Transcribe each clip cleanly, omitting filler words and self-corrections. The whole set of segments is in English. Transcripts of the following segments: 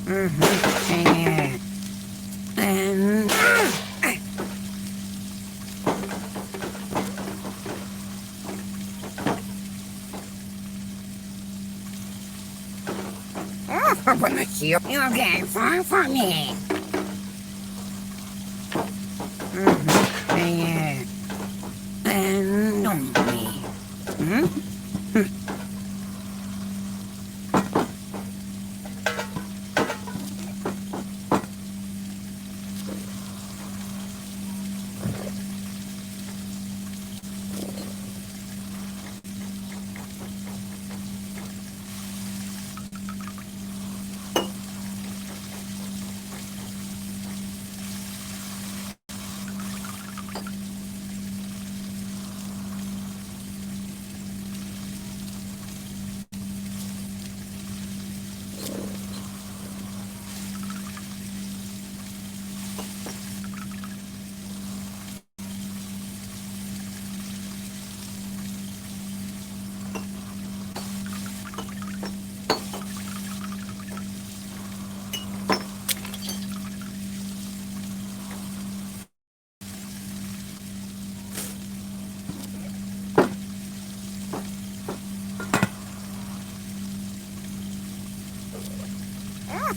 Mm-hmm. And open the seal. You get far from me. Yeah. And don't me.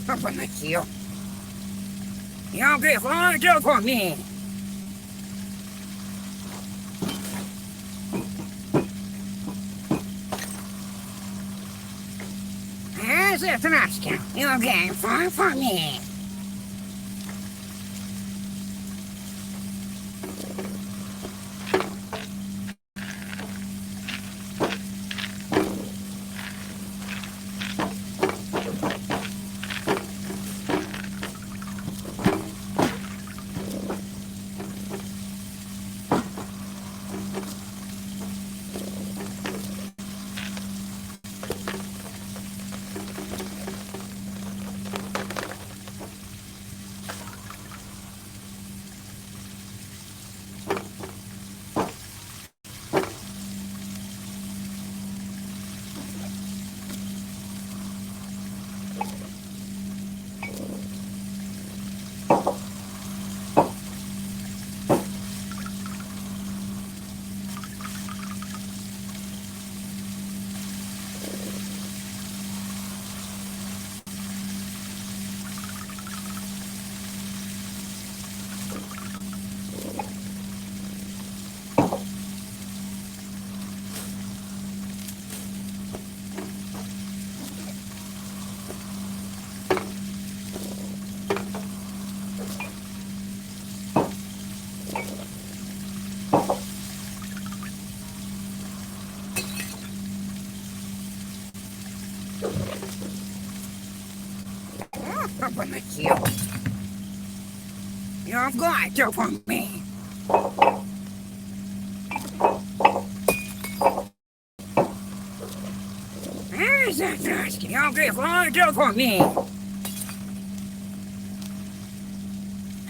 Open the seal. You get far from me. As if an Oscar, you get far from me. Open the seal. You've got to from me. As if an Oscar, you get far from me.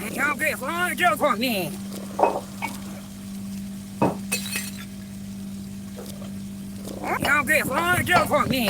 You get far from me. You get far from me.